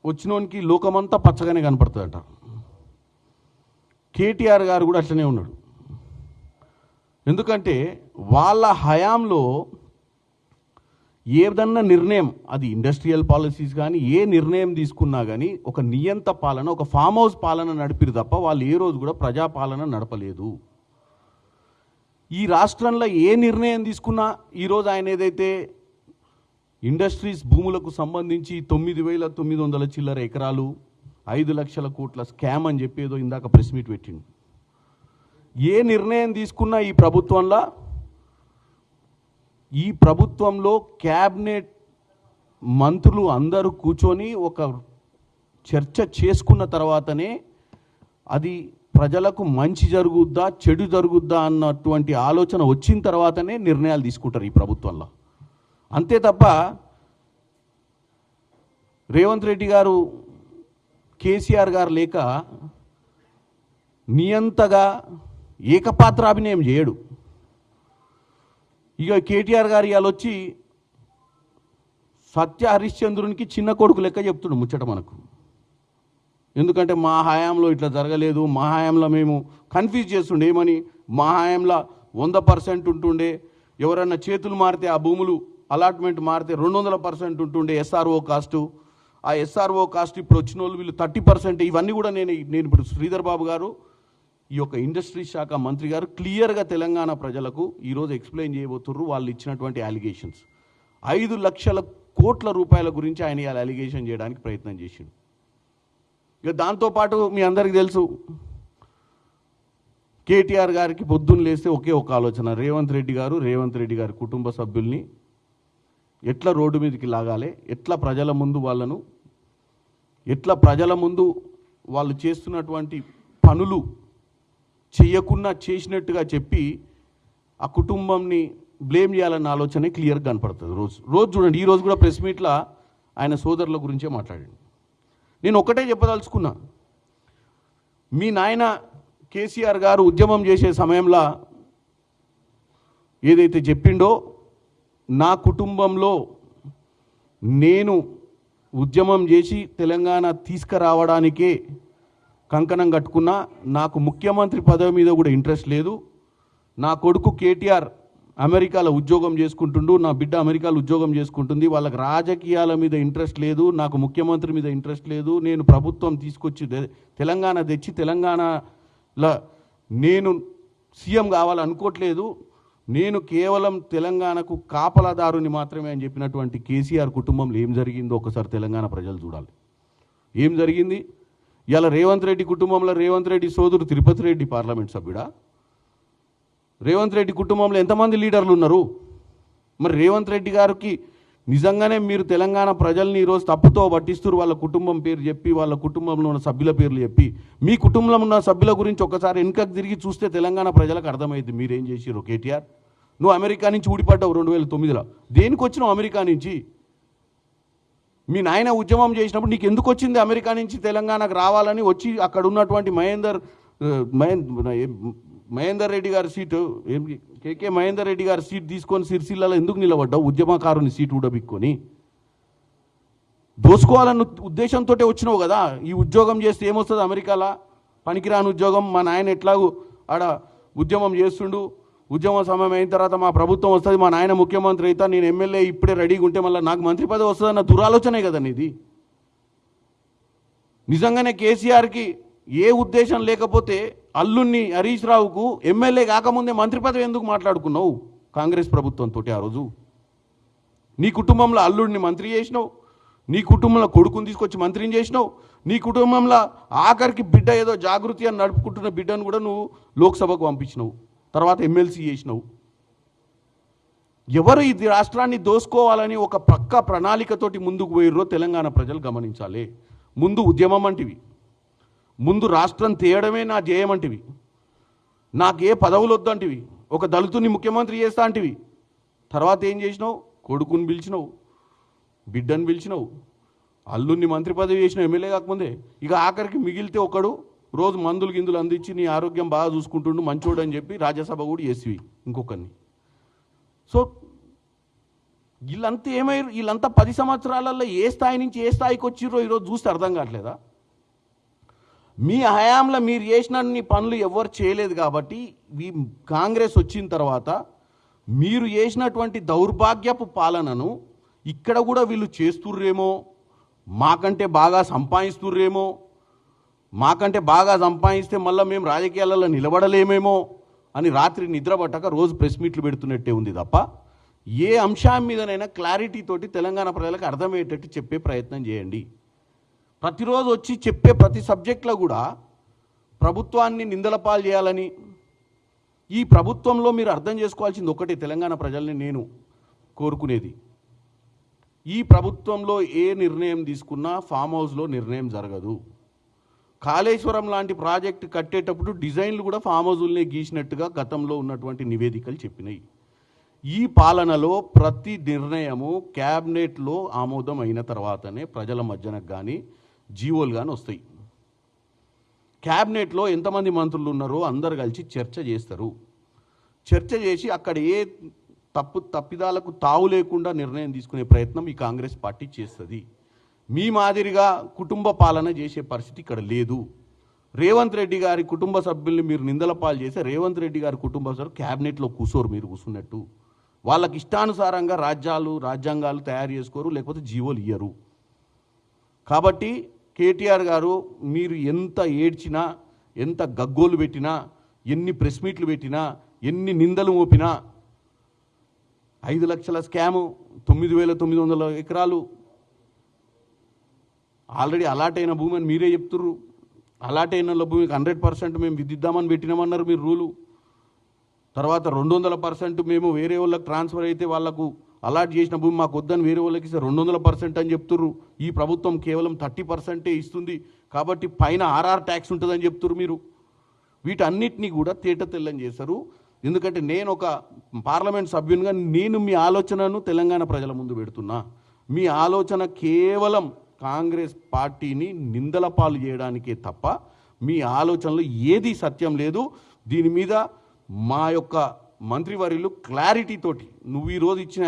వచ్చినోనికి లోకమంతా పచ్చగానే కనపడుతుందట. కేటీఆర్ గారు కూడా అట్లనే ఉన్నాడు. ఎందుకంటే వాళ్ళ హయాంలో ఏదన్నా నిర్ణయం, అది ఇండస్ట్రియల్ పాలసీస్ కానీ ఏ నిర్ణయం తీసుకున్నా కానీ ఒక నియంత పాలన, ఒక ఫామ్ హౌస్ పాలన నడిపిరు తప్ప వాళ్ళు ఏ రోజు కూడా ప్రజాపాలన నడపలేదు. ఈ రాష్ట్రంలో ఏ నిర్ణయం తీసుకున్నా ఈరోజు ఆయన ఏదైతే ఇండస్ట్రీస్ భూములకు సంబంధించి 9,900 చిల్లర ఎకరాలు 5 లక్షల కోట్ల స్కామ్ అని చెప్పేదో ఇందాక ప్రెస్ మీట్ పెట్టిండు. ఏ నిర్ణయం తీసుకున్నా ఈ ప్రభుత్వంలో క్యాబినెట్ మంత్రులు అందరూ కూర్చొని ఒక చర్చ చేసుకున్న తర్వాతనే అది ప్రజలకు మంచి జరుగుద్దా చెడు జరుగుద్దా అన్నటువంటి ఆలోచన వచ్చిన తర్వాతనే నిర్ణయాలు తీసుకుంటారు ఈ ప్రభుత్వంలో. అంతే తప్ప రేవంత్ రెడ్డి గారు, కేసీఆర్ గారు లేక నియంతగా ఏకపాత్రాభినయం చేయడు. ఇక కేటీఆర్ గారు ఇవాళ వచ్చి సత్య హరిశ్చంద్రునికి చిన్న కొడుకు లెక్క చెప్తుండు ముచ్చట మనకు. ఎందుకంటే మా హయాంలో ఇట్లా జరగలేదు, మా హయాంలో మేము కన్ఫ్యూజ్ చేస్తుండే. ఏమని? మా హయాంలో 100% ఉంటుండే, ఎవరన్నా చేతులు మారితే ఆ భూములు అలాట్మెంట్ మారితే 200% ఉంటుండే ఎస్ఆర్ఓ కాస్టు. ఆ ఎస్ఆర్ఓ కాస్ట్ ఇప్పుడు వచ్చిన వాళ్ళు వీళ్ళు 30%. ఇవన్నీ కూడా నేను ఇప్పుడు శ్రీధర్ బాబు గారు, ఈ యొక్క ఇండస్ట్రీ శాఖ మంత్రి గారు క్లియర్గా తెలంగాణ ప్రజలకు ఈరోజు ఎక్స్ప్లెయిన్ చేయబోతుర్రు వాళ్ళు ఇచ్చినటువంటి అలిగేషన్స్. 5 లక్షల కోట్ల రూపాయల గురించి ఆయన ఇవాళ అలిగేషన్ చేయడానికి ప్రయత్నం చేసిండు. ఇక దాంతోపాటు మీ అందరికీ తెలుసు, కేటీఆర్ గారికి పొద్దున్న లేస్తే ఒకే ఒక ఆలోచన, రేవంత్ రెడ్డి గారి కుటుంబ సభ్యుల్ని ఎట్లా రోడ్డు మీదకి లాగాలి, ఎట్లా ప్రజల ముందు వాళ్ళు చేస్తున్నటువంటి పనులు చేయకుండా చేసినట్టుగా చెప్పి ఆ కుటుంబంని బ్లేమ్ చేయాలన్న ఆలోచనే క్లియర్గా కనపడుతుంది. రోజు చూడండి, ఈరోజు కూడా ప్రెస్ మీట్లో ఆయన సోదరుల గురించే మాట్లాడండి. నేను ఒకటే చెప్పదలుచుకున్నా, మీ నాయన కేసీఆర్ గారు ఉద్యమం చేసే సమయంలో ఏదైతే చెప్పిండో, నా కుటుంబంలో నేను ఉద్యమం చేసి తెలంగాణ తీసుకురావడానికే కంకణం కట్టుకున్నా, నాకు ముఖ్యమంత్రి పదవి మీద కూడా ఇంట్రెస్ట్ లేదు, నా కొడుకు కేటీఆర్ అమెరికాలో ఉద్యోగం చేసుకుంటుండు, నా బిడ్డ అమెరికాలో ఉద్యోగం చేసుకుంటుంది, వాళ్ళకి రాజకీయాల మీద ఇంట్రెస్ట్ లేదు, నాకు ముఖ్యమంత్రి మీద ఇంట్రెస్ట్ లేదు, నేను ప్రభుత్వం తీసుకొచ్చి తెలంగాణ తెచ్చి తెలంగాణలో నేను సీఎం కావాలనుకోవట్లేదు, నేను కేవలం తెలంగాణకు కాపలాదారుని మాత్రమే అని చెప్పినటువంటి కేసీఆర్ కుటుంబంలో ఏం జరిగిందో ఒకసారి తెలంగాణ ప్రజలు చూడాలి. ఏం జరిగింది? ఇలా రేవంత్ రెడ్డి కుటుంబంలో రేవంత్ రెడ్డి సోదరు తిరుపతి రెడ్డి పార్లమెంట్ సభ్యుడా? రేవంత్ రెడ్డి కుటుంబంలో ఎంతమంది లీడర్లు ఉన్నారు? మరి రేవంత్ రెడ్డి గారికి నిజంగానే మీరు తెలంగాణ ప్రజల్ని ఈరోజు తప్పుతో పట్టిస్తారు, వాళ్ళ కుటుంబం పేరు చెప్పి, వాళ్ళ కుటుంబంలో ఉన్న సభ్యుల పేర్లు చెప్పి. మీ కుటుంబంలో ఉన్న సభ్యుల గురించి ఒకసారి వెనుకకు తిరిగి చూస్తే తెలంగాణ ప్రజలకు అర్థమైంది మీరేం చేసిరు. కేటీఆర్, నువ్వు అమెరికా నుంచి ఊడిపడ్డావు 2009లో. దేనికి వచ్చినావు అమెరికా నుంచి? మీ నాయన ఉద్యమం చేసినప్పుడు నీకు ఎందుకు వచ్చింది అమెరికా నుంచి తెలంగాణకు రావాలని? వచ్చి అక్కడ ఉన్నటువంటి మహేందర్ రెడ్డి గారి సీటు, కేకే మహేందర్ రెడ్డి గారి సీట్ తీసుకొని సిరిసిల్లలో ఎందుకు నిలబడ్డావు? ఉద్యమకారుని సీటు ఊడబిక్కొని దోసుకోవాలన్న ఉద్దేశంతో వచ్చినావు కదా. ఈ ఉద్యోగం చేస్తే ఏమొస్తుంది అమెరికాలో? పనికిరాని ఉద్యోగం. మా నాయన ఎట్లాగూ ఆడ ఉద్యమం చేస్తుండు, ఉద్యమ సమయం అయిన తర్వాత మా ప్రభుత్వం వస్తుంది, మా నాయన ముఖ్యమంత్రి అవుతా, నేను ఎమ్మెల్యే ఇప్పుడే రెడీగా ఉంటే మళ్ళీ నాకు మంత్రి పదవి వస్తుందన్న దురాలోచనే కదా నీది. నిజంగానే కేసీఆర్కి ఏ ఉద్దేశం లేకపోతే అల్లుణ్ణి హరీష్ రావుకు ఎమ్మెల్యే కాకముందే మంత్రి పదవి ఎందుకు మాట్లాడుకున్నావు కాంగ్రెస్ ప్రభుత్వంతో? ఆ రోజు నీ కుటుంబంలో అల్లుడిని మంత్రి చేసినావు, నీ కుటుంబంలో కొడుకుని తీసుకొచ్చి మంత్రిని చేసినావు, నీ కుటుంబంలో ఆఖరికి బిడ్డ ఏదో జాగృతి అని నడుపుకుంటున్న బిడ్డను కూడా నువ్వు లోక్సభకు పంపించినావు, తర్వాత ఎమ్మెల్సీ చేసినావు. ఎవరు ఈ రాష్ట్రాన్ని దోసుకోవాలని ఒక పక్క ప్రణాళికతోటి ముందుకు పోయిర్రో తెలంగాణ ప్రజలు గమనించాలి. ముందు ఉద్యమం అంటివి, ముందు రాష్ట్రం తేయడమే నా ధ్యేయం అంటివి, నాకే పదవులు వద్దంటివి, ఒక దళితుని ముఖ్యమంత్రి చేస్తా అంటివి. తర్వాత ఏం చేసినావు? కొడుకుని పిలిచినావు, బిడ్డను పిలిచినావు, అల్లుని మంత్రి పదవి చేసినావు ఎమ్మెల్యే కాకముందే. ఇక ఆఖరికి మిగిలితే ఒకడు రోజు మందులు గిందులు అందించి నీ ఆరోగ్యం బాగా చూసుకుంటుండు మంచోడు అని చెప్పి రాజ్యసభ కూడా చేసి ఇంకొకరిని. సో వీళ్ళంతా ఏమయ్యారు? వీళ్ళంతా 10 సంవత్సరాలలో ఏ స్థాయి నుంచి ఏ స్థాయికి వచ్చిర్రో ఈరోజు చూస్తే అర్థం కావట్లేదా? మీ హయాంలో మీరు చేసినన్ని పనులు ఎవరు చేయలేదు కాబట్టి ఈ కాంగ్రెస్ వచ్చిన తర్వాత మీరు చేసినటువంటి దౌర్భాగ్యపు పాలనను ఇక్కడ కూడా వీళ్ళు చేస్తుర్రేమో, మాకంటే బాగా సంపాదిస్తుర్రేమో, మాకంటే బాగా సంపాదిస్తే మళ్ళీ మేము రాజకీయాలలో నిలబడలేమేమో అని రాత్రి నిద్ర పట్టక రోజు ప్రెస్ మీట్లు పెడుతున్నట్టే ఉంది తప్ప ఏ అంశం మీదనైనా క్లారిటీ తోటి తెలంగాణ ప్రజలకు అర్థమయ్యేటట్టు చెప్పే ప్రయత్నం చేయండి. ప్రతిరోజు వచ్చి చెప్పే ప్రతి సబ్జెక్ట్లో కూడా ప్రభుత్వాన్ని నిందల పాలు చేయాలని, ఈ ప్రభుత్వంలో మీరు అర్థం చేసుకోవాల్సింది ఒకటే, తెలంగాణ ప్రజల్ని నేను కోరుకునేది, ఈ ప్రభుత్వంలో ఏ నిర్ణయం తీసుకున్నా ఫామ్ హౌస్లో నిర్ణయం జరగదు. కాళేశ్వరం లాంటి ప్రాజెక్టు కట్టేటప్పుడు డిజైన్లు కూడా ఫామ్ హౌజుల్నే గీసినట్టుగా గతంలో ఉన్నటువంటి నివేదికలు చెప్పినాయి. ఈ పాలనలో ప్రతి నిర్ణయము క్యాబినెట్లో ఆమోదం అయిన తర్వాతనే ప్రజల మధ్యనకు కానీ జీవోలు కానీ వస్తాయి. క్యాబినెట్లో ఎంతమంది మంత్రులు ఉన్నారో అందరు కలిసి చర్చ చేస్తారు. చర్చ చేసి అక్కడ ఏ తప్పిదాలకు తావు లేకుండా నిర్ణయం తీసుకునే ప్రయత్నం ఈ కాంగ్రెస్ పార్టీ చేస్తుంది. మీ మాదిరిగా కుటుంబ పాలన చేసే పరిస్థితి ఇక్కడ లేదు. రేవంత్ రెడ్డి గారి కుటుంబ సభ్యుల్ని మీరు నిందల పాలు చేస్తే రేవంత్ రెడ్డి గారి కుటుంబ సభ్యులు క్యాబినెట్లో కూర్చోరు, మీరు కూర్చున్నట్టు. వాళ్ళకి ఇష్టానుసారంగా రాజ్యాంగాలు తయారు చేసుకోరు, లేకపోతే జీవోలు ఇయ్యరు. కాబట్టి కేటీఆర్ గారు మీరు ఎంత ఏడ్చినా, ఎంత గగ్గోలు పెట్టినా, ఎన్ని ప్రెస్ మీట్లు పెట్టినా, ఎన్ని నిందలు మోపినా 5 లక్షల స్కాము, 9,900 ఎకరాలు ఆల్రెడీ అలాట్ అయిన భూమి అని మీరే చెప్తుర్రు. అలాట్ అయిన భూమికి 100% మేము విద్దిద్దామని పెట్టినామన్నారు మీరు రూలు. తర్వాత 200% మేము వేరే వాళ్ళకి ట్రాన్స్ఫర్ అయితే వాళ్ళకు అలాట్ చేసిన భూమి మాకు వద్దని వేరే వాళ్ళకి ఇస్తే 200% అని చెప్తుర్రు. ఈ ప్రభుత్వం కేవలం 30% ఇస్తుంది కాబట్టి పైన ఆర్ఆర్ ట్యాక్స్ ఉంటుందని చెప్తుర్రు మీరు. వీటన్నిటినీ కూడా తేట తెల్లం చేశారు. ఎందుకంటే నేను ఒక పార్లమెంట్ సభ్యునిగా నేను మీ ఆలోచనను తెలంగాణ ప్రజల ముందు పెడుతున్నా. మీ ఆలోచన కేవలం కాంగ్రెస్ పార్టీని నిందల పాలు చేయడానికే తప్ప మీ ఆలోచనలో ఏది సత్యం లేదు. దీని మీద మా యొక్క మంత్రివర్యులు క్లారిటీ తోటి నువ్వు ఈరోజు ఇచ్చిన